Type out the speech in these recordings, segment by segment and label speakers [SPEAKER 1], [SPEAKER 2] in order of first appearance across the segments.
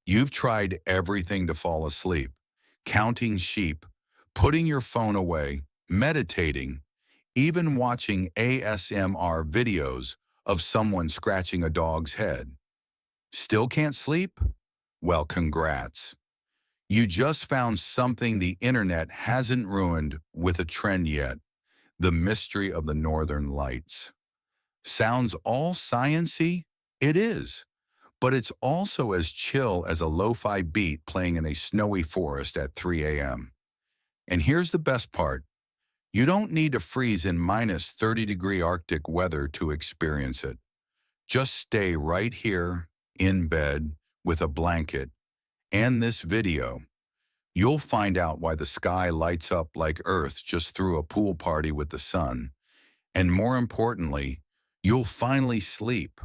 [SPEAKER 1] You've tried everything to fall asleep, counting sheep, putting your phone away, meditating, even watching ASMR videos of someone scratching a dog's head. Still can't sleep? Well, congrats. You just found something the internet hasn't ruined with a trend yet, the mystery of the Northern Lights. Sounds all science-y? It is. But it's also as chill as a lo-fi beat playing in a snowy forest at 3 a.m. And here's the best part. You don't need to freeze in minus 30-degree Arctic weather to experience it. Just stay right here in bed with a blanket and this video. You'll find out why the sky lights up like Earth just threw a pool party with the sun. And more importantly, you'll finally sleep,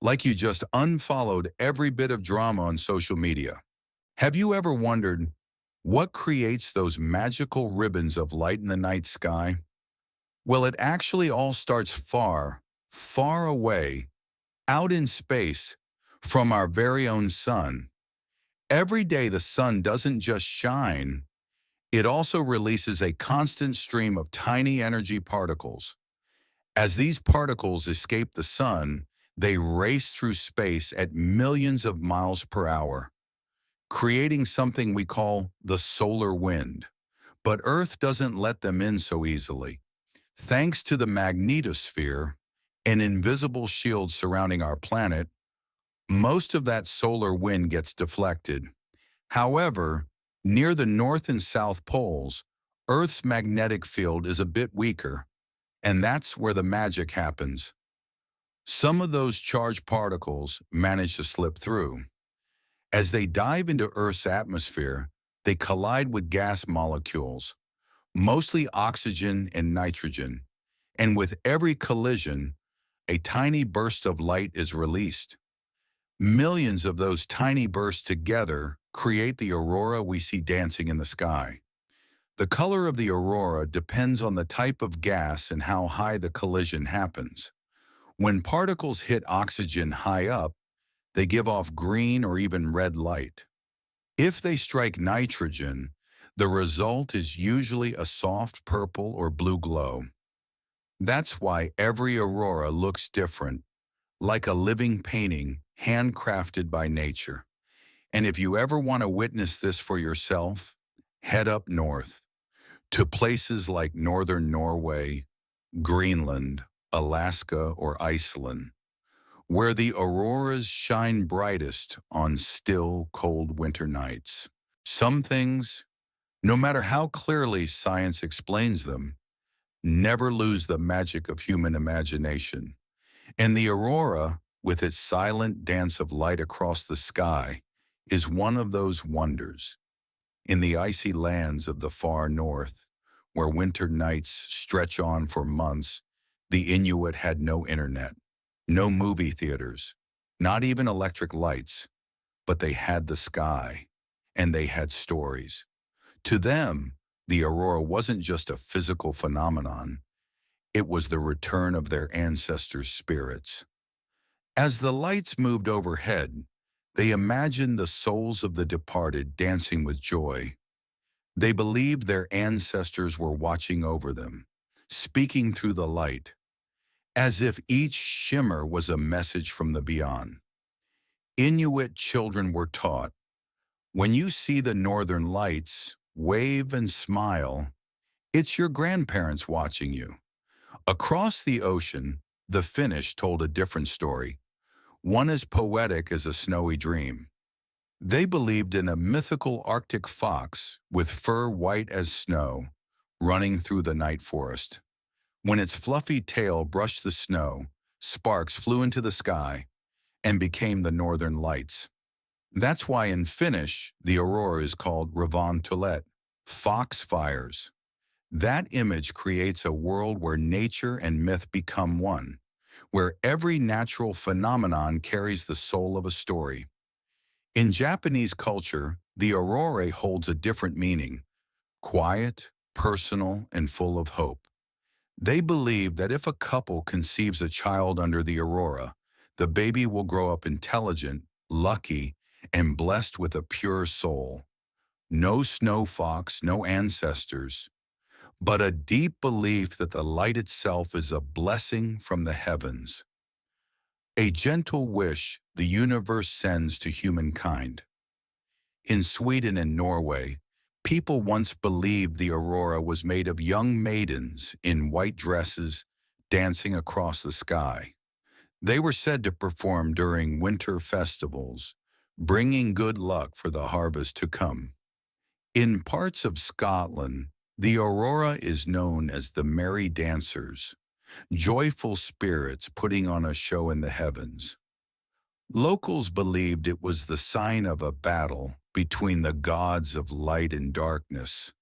[SPEAKER 1] like you just unfollowed every bit of drama on social media. Have you ever wondered what creates those magical ribbons of light in the night sky? Well, it actually all starts far, far away, out in space, from our very own sun. Every day the sun doesn't just shine, it also releases a constant stream of tiny energy particles. As these particles escape the sun, they race through space at millions of miles per hour, creating something we call the solar wind. But Earth doesn't let them in so easily. Thanks to the magnetosphere, an invisible shield surrounding our planet, most of that solar wind gets deflected. However, near the North and South poles, Earth's magnetic field is a bit weaker, and that's where the magic happens. Some of those charged particles manage to slip through. As they dive into Earth's atmosphere, they collide with gas molecules, mostly oxygen and nitrogen, and with every collision, a tiny burst of light is released. Millions of those tiny bursts together create the aurora we see dancing in the sky. The color of the aurora depends on the type of gas and how high the collision happens. When particles hit oxygen high up, they give off green or even red light. If they strike nitrogen, the result is usually a soft purple or blue glow. That's why every aurora looks different, like a living painting handcrafted by nature. And if you ever want to witness this for yourself, head up north to places like northern Norway, Greenland, Alaska, or Iceland, where the auroras shine brightest on still, cold winter nights. Some things, no matter how clearly science explains them, never lose the magic of human imagination. And the aurora, with its silent dance of light across the sky, is one of those wonders. In the icy lands of the far north, where winter nights stretch on for months, the Inuit had no internet, no movie theaters, not even electric lights, but they had the sky, and they had stories. To them, the aurora wasn't just a physical phenomenon, it was the return of their ancestors' spirits. As the lights moved overhead, they imagined the souls of the departed dancing with joy. They believed their ancestors were watching over them, speaking through the light, as if each shimmer was a message from the beyond. Inuit children were taught, when you see the northern lights, wave and smile. It's your grandparents watching you. Across the ocean, the Finnish told a different story, one as poetic as a snowy dream. They believed in a mythical Arctic fox with fur white as snow, running through the night forest. When its fluffy tail brushed the snow, sparks flew into the sky and became the northern lights. That's why in Finnish, the aurora is called Revontulet, fox fires. That image creates a world where nature and myth become one, where every natural phenomenon carries the soul of a story. In Japanese culture, the aurora holds a different meaning, quiet, personal, and full of hope. They believe that if a couple conceives a child under the aurora, the baby will grow up intelligent, lucky, and blessed with a pure soul. No snow fox, no ancestors, but a deep belief that the light itself is a blessing from the heavens, a gentle wish the universe sends to humankind. In Sweden and Norway, people once believed the aurora was made of young maidens in white dresses dancing across the sky. They were said to perform during winter festivals, bringing good luck for the harvest to come. In parts of Scotland, the aurora is known as the Merry Dancers, joyful spirits putting on a show in the heavens. Locals believed it was the sign of a battle between the gods of light and darkness,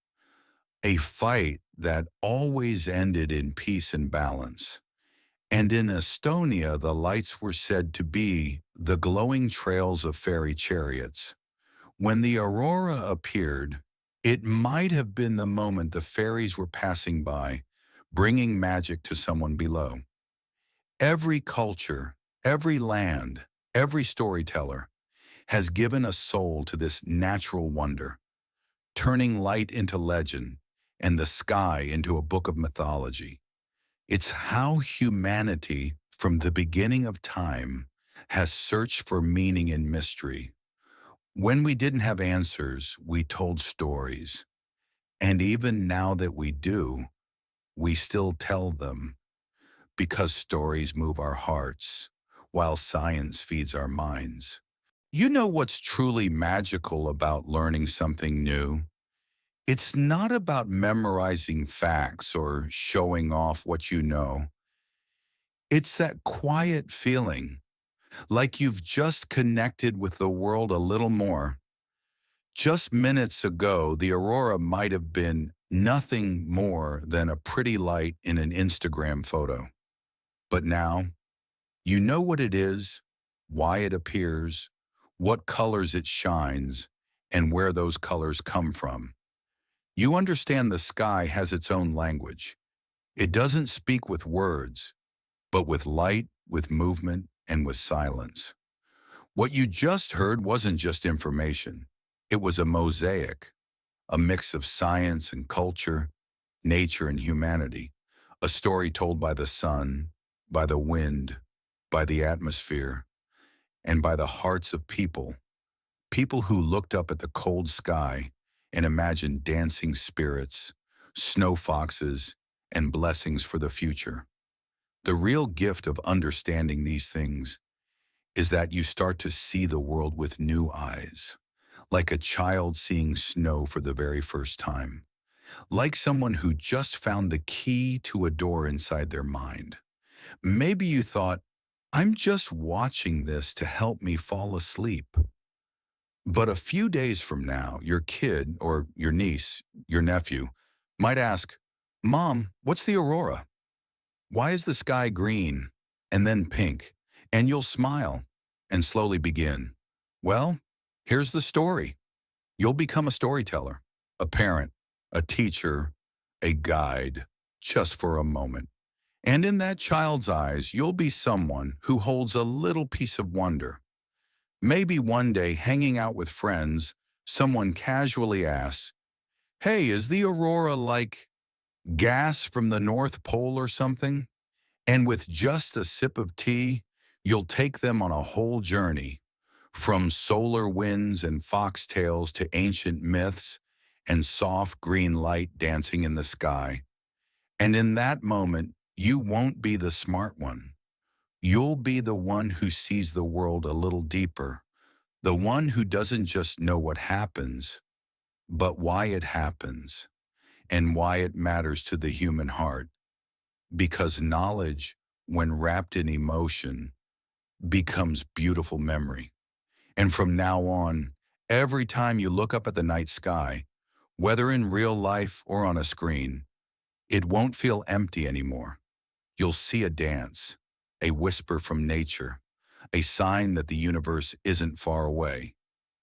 [SPEAKER 1] a fight that always ended in peace and balance. And in Estonia, the lights were said to be the glowing trails of fairy chariots. When the aurora appeared, it might have been the moment the fairies were passing by, bringing magic to someone below. Every culture, every land, every storyteller has given a soul to this natural wonder, turning light into legend and the sky into a book of mythology. It's how humanity, from the beginning of time, has searched for meaning and mystery. When we didn't have answers, we told stories. And even now that we do, we still tell them because stories move our hearts, while science feeds our minds. You know what's truly magical about learning something new? It's not about memorizing facts or showing off what you know. It's that quiet feeling, like you've just connected with the world a little more. Just minutes ago, the aurora might have been nothing more than a pretty light in an Instagram photo. But now, you know what it is, why it appears, what colors it shines, and where those colors come from. You understand the sky has its own language. It doesn't speak with words, but with light, with movement, and with silence. What you just heard wasn't just information. It was a mosaic, a mix of science and culture, nature and humanity, a story told by the sun, by the wind, by the atmosphere, and by the hearts of people, people who looked up at the cold sky and imagined dancing spirits, snow foxes, and blessings for the future. The real gift of understanding these things is that you start to see the world with new eyes, like a child seeing snow for the very first time, like someone who just found the key to a door inside their mind. Maybe you thought, I'm just watching this to help me fall asleep. But a few days from now, your kid or your niece, your nephew, might ask, Mom, what's the aurora? Why is the sky green and then pink? And you'll smile and slowly begin. Well, here's the story. You'll become a storyteller, a parent, a teacher, a guide, just for a moment. And in that child's eyes, you'll be someone who holds a little piece of wonder. Maybe one day, hanging out with friends, someone casually asks, Hey, is the aurora like gas from the North Pole or something? And with just a sip of tea, you'll take them on a whole journey, from solar winds and foxtails to ancient myths and soft green light dancing in the sky. And in that moment, you won't be the smart one. You'll be the one who sees the world a little deeper, the one who doesn't just know what happens, but why it happens and why it matters to the human heart. Because knowledge, when wrapped in emotion, becomes beautiful memory. And from now on, every time you look up at the night sky, whether in real life or on a screen, it won't feel empty anymore. You'll see a dance, a whisper from nature, a sign that the universe isn't far away.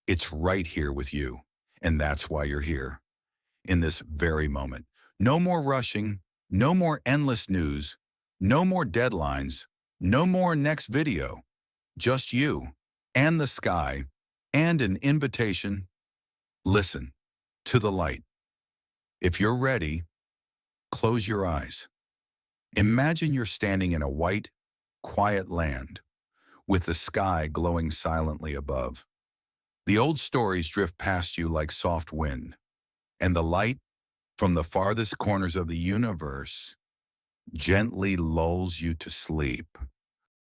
[SPEAKER 1] It's right here with you, and that's why you're here, in this very moment. No more rushing, no more endless news, no more deadlines, no more next video. Just you and the sky and an invitation. Listen to the light. If you're ready, close your eyes. Imagine you're standing in a white, quiet land with the sky glowing silently above. The old stories drift past you like soft wind, and the light from the farthest corners of the universe gently lulls you to sleep.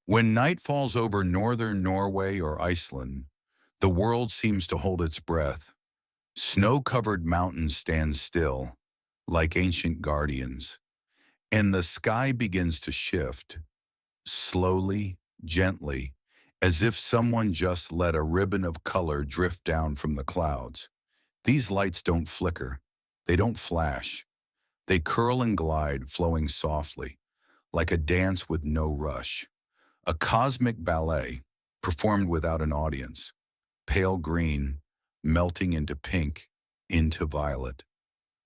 [SPEAKER 1] When night falls over northern Norway or Iceland, the world seems to hold its breath. Snow-covered mountains stand still, like ancient guardians, and the sky begins to shift, slowly, gently, as if someone just let a ribbon of color drift down from the clouds. These lights don't flicker, they don't flash. They curl and glide, flowing softly, like a dance with no rush. A cosmic ballet, performed without an audience. Pale green, melting into pink, into violet.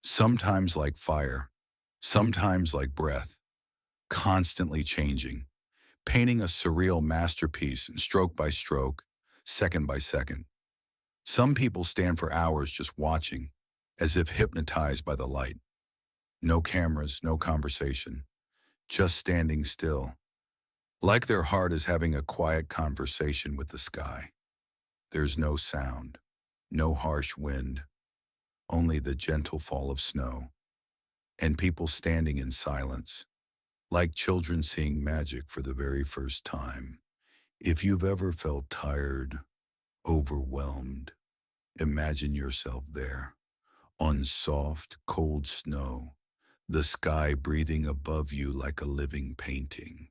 [SPEAKER 1] Sometimes like fire, sometimes like breath, constantly changing, painting a surreal masterpiece stroke by stroke, second by second. Some people stand for hours just watching, as if hypnotized by the light. No cameras, no conversation, just standing still, like their heart is having a quiet conversation with the sky. There's no sound, no harsh wind, only the gentle fall of snow, and people standing in silence, like children seeing magic for the very first time. If you've ever felt tired, overwhelmed, imagine yourself there, on soft, cold snow, the sky breathing above you like a living painting,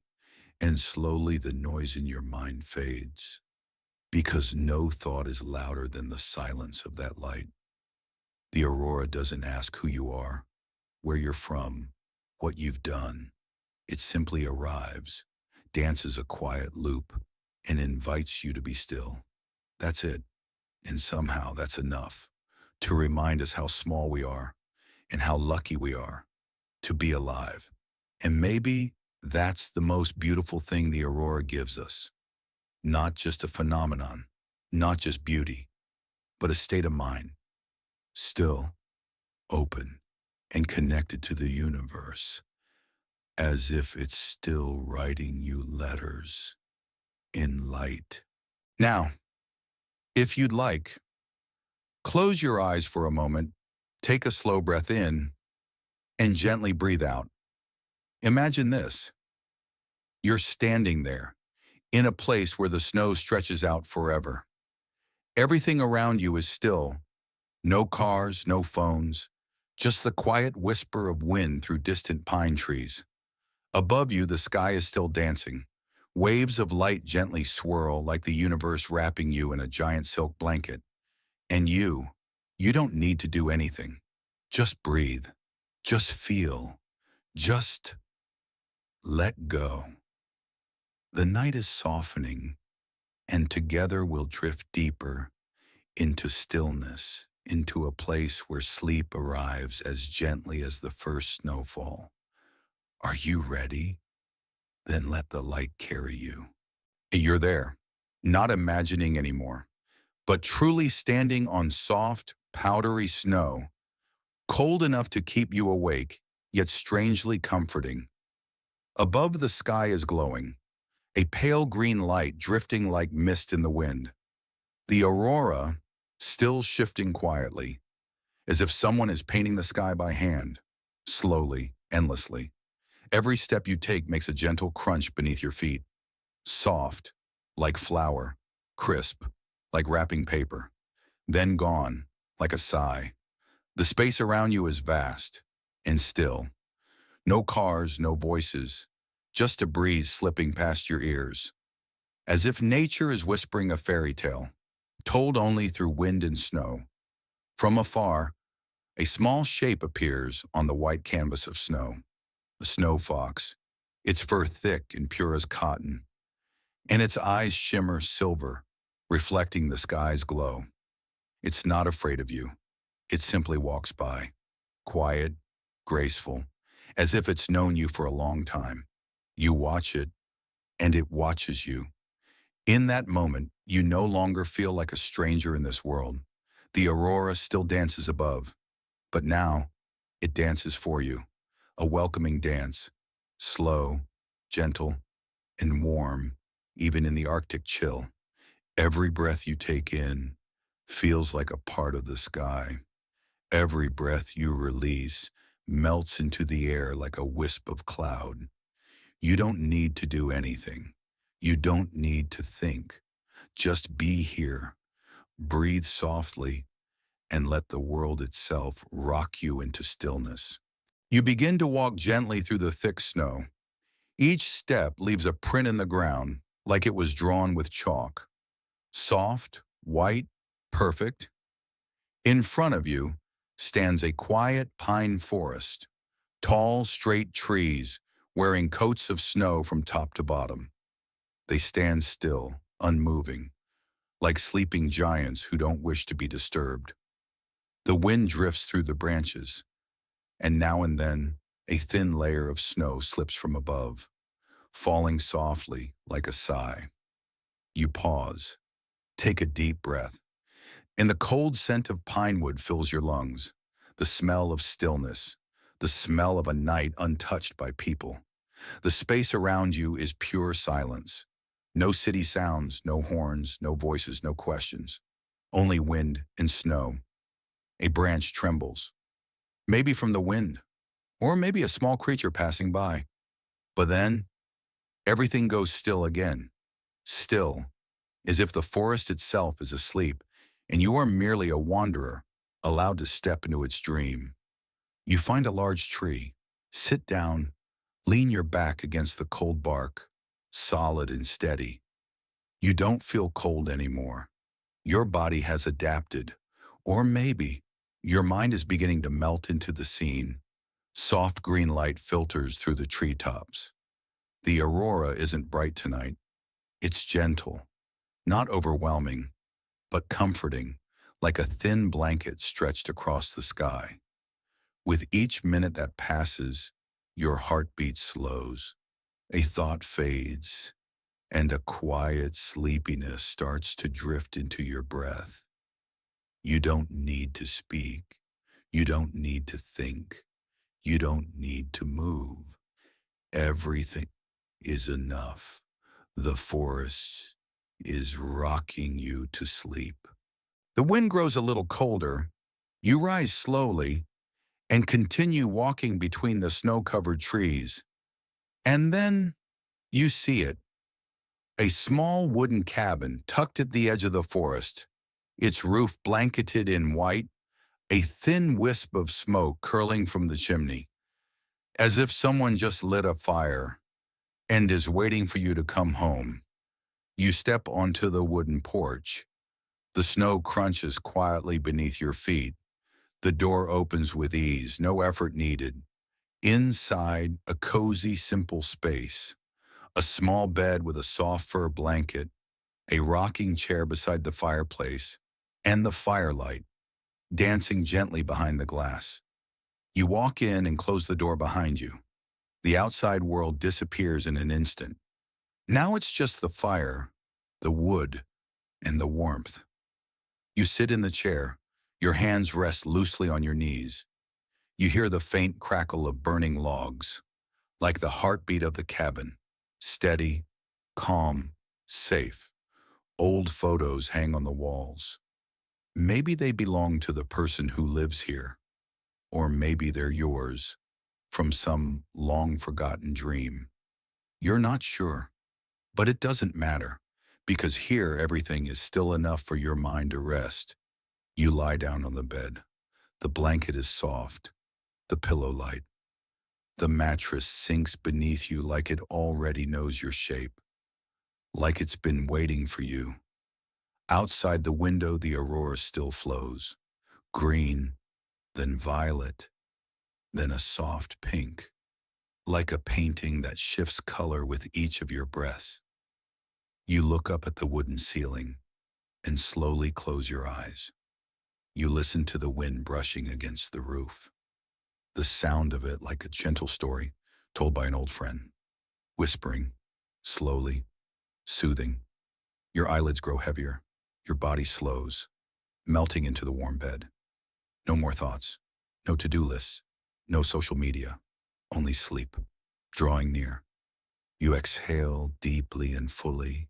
[SPEAKER 1] and slowly the noise in your mind fades, because no thought is louder than the silence of that light. The aurora doesn't ask who you are, where you're from, what you've done. It simply arrives, dances a quiet loop, and invites you to be still. That's it. And somehow that's enough to remind us how small we are and how lucky we are to be alive. And maybe that's the most beautiful thing the aurora gives us. Not just a phenomenon, not just beauty, but a state of mind, still, open, and connected to the universe, as if it's still writing you letters in light. Now, if you'd like, close your eyes for a moment, take a slow breath in, and gently breathe out. Imagine this. You're standing there, in a place where the snow stretches out forever. Everything around you is still. No cars, no phones, just the quiet whisper of wind through distant pine trees. Above you, the sky is still dancing. Waves of light gently swirl like the universe wrapping you in a giant silk blanket. And you don't need to do anything. Just breathe. Just feel. Just let go. The night is softening, and together we'll drift deeper into stillness, into a place where sleep arrives as gently as the first snowfall. Are you ready? Then let the light carry you. You're there, not imagining anymore, but truly standing on soft, powdery snow, cold enough to keep you awake, yet strangely comforting. Above, the sky is glowing, a pale green light drifting like mist in the wind. The aurora, still shifting quietly, as if someone is painting the sky by hand, slowly, endlessly. Every step you take makes a gentle crunch beneath your feet, soft, like flour, crisp, like wrapping paper, then gone, like a sigh. The space around you is vast and still. No cars, no voices, just a breeze slipping past your ears, as if nature is whispering a fairy tale, told only through wind and snow. From afar, a small shape appears on the white canvas of snow, a snow fox, its fur thick and pure as cotton, and its eyes shimmer silver, reflecting the sky's glow. It's not afraid of you. It simply walks by, quiet, graceful, as if it's known you for a long time. You watch it, and it watches you. In that moment, you no longer feel like a stranger in this world. The aurora still dances above, but now it dances for you. A welcoming dance, slow, gentle, and warm, even in the Arctic chill. Every breath you take in feels like a part of the sky. Every breath you release melts into the air like a wisp of cloud. You don't need to do anything. You don't need to think. Just be here, breathe softly, and let the world itself rock you into stillness. You begin to walk gently through the thick snow. Each step leaves a print in the ground, like it was drawn with chalk. Soft, white, perfect. In front of you stands a quiet pine forest, tall, straight trees wearing coats of snow from top to bottom. They stand still, unmoving, like sleeping giants who don't wish to be disturbed. The wind drifts through the branches, and now and then a thin layer of snow slips from above, falling softly like a sigh. You pause, take a deep breath, and the cold scent of pine wood fills your lungs, the smell of stillness, the smell of a night untouched by people. The space around you is pure silence. No city sounds, no horns, no voices, no questions. Only wind and snow. A branch trembles, maybe from the wind, or maybe a small creature passing by. But then, everything goes still again. Still, as if the forest itself is asleep, and you are merely a wanderer, allowed to step into its dream. You find a large tree, sit down, lean your back against the cold bark, solid and steady. You don't feel cold anymore. Your body has adapted, or maybe your mind is beginning to melt into the scene. Soft green light filters through the treetops. The aurora isn't bright tonight. It's gentle, not overwhelming, but comforting, like a thin blanket stretched across the sky. With each minute that passes, your heartbeat slows, a thought fades, and a quiet sleepiness starts to drift into your breath. You don't need to speak. You don't need to think. You don't need to move. Everything is enough. The forest is rocking you to sleep. The wind grows a little colder. You rise slowly and continue walking between the snow-covered trees. And then you see it, a small wooden cabin tucked at the edge of the forest, its roof blanketed in white, a thin wisp of smoke curling from the chimney, as if someone just lit a fire and is waiting for you to come home. You step onto the wooden porch. The snow crunches quietly beneath your feet. The door opens with ease, no effort needed. Inside, a cozy, simple space. A small bed with a soft fur blanket, a rocking chair beside the fireplace, and the firelight, dancing gently behind the glass. You walk in and close the door behind you. The outside world disappears in an instant. Now it's just the fire, the wood, and the warmth. You sit in the chair, your hands rest loosely on your knees. You hear the faint crackle of burning logs, like the heartbeat of the cabin, steady, calm, safe. Old photos hang on the walls. Maybe they belong to the person who lives here, or maybe they're yours, from some long-forgotten dream. You're not sure, but it doesn't matter, because here everything is still enough for your mind to rest. You lie down on the bed. The blanket is soft, the pillow light. The mattress sinks beneath you like it already knows your shape, like it's been waiting for you. Outside the window, the aurora still flows, green, then violet, then a soft pink, like a painting that shifts color with each of your breaths. You look up at the wooden ceiling and slowly close your eyes. You listen to the wind brushing against the roof, the sound of it like a gentle story told by an old friend, whispering, slowly, soothing. Your eyelids grow heavier. Your body slows, melting into the warm bed. No more thoughts. No to-do lists. No social media. Only sleep. Drawing near. You exhale deeply and fully,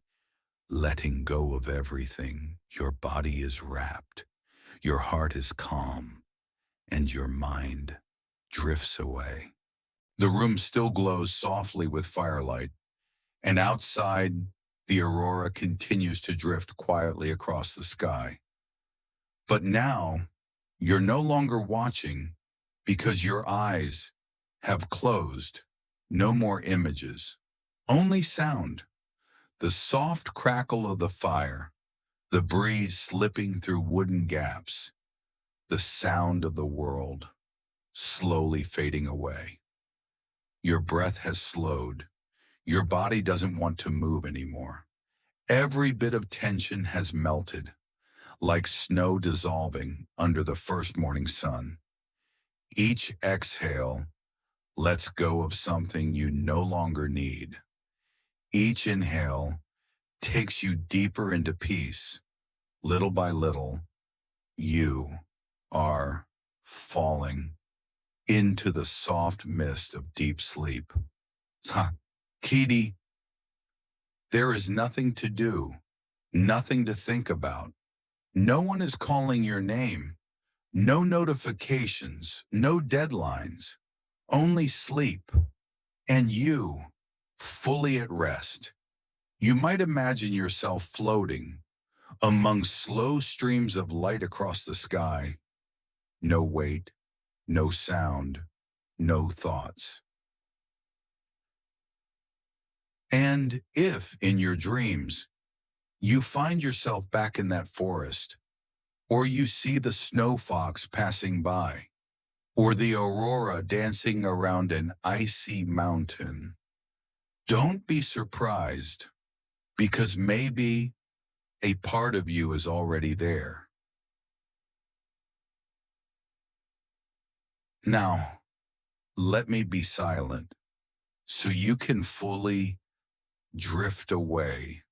[SPEAKER 1] letting go of everything. Your body is wrapped. Your heart is calm. And your mind drifts away. The room still glows softly with firelight, and outside, the aurora continues to drift quietly across the sky. But now, you're no longer watching because your eyes have closed. No more images, only sound. The soft crackle of the fire, the breeze slipping through wooden gaps, the sound of the world slowly fading away. Your breath has slowed. Your body doesn't want to move anymore. Every bit of tension has melted, like snow dissolving under the first morning sun. Each exhale lets go of something you no longer need. Each inhale takes you deeper into peace. Little by little, you are falling into the soft mist of deep sleep. Kitty, there is nothing to do, nothing to think about. No one is calling your name. No notifications, no deadlines, only sleep. And you, fully at rest. You might imagine yourself floating among slow streams of light across the sky. No weight, no sound, no thoughts. And if, in your dreams, you find yourself back in that forest, or you see the snow fox passing by, or the aurora dancing around an icy mountain, don't be surprised, because maybe a part of you is already there. Now, let me be silent so you can fully drift away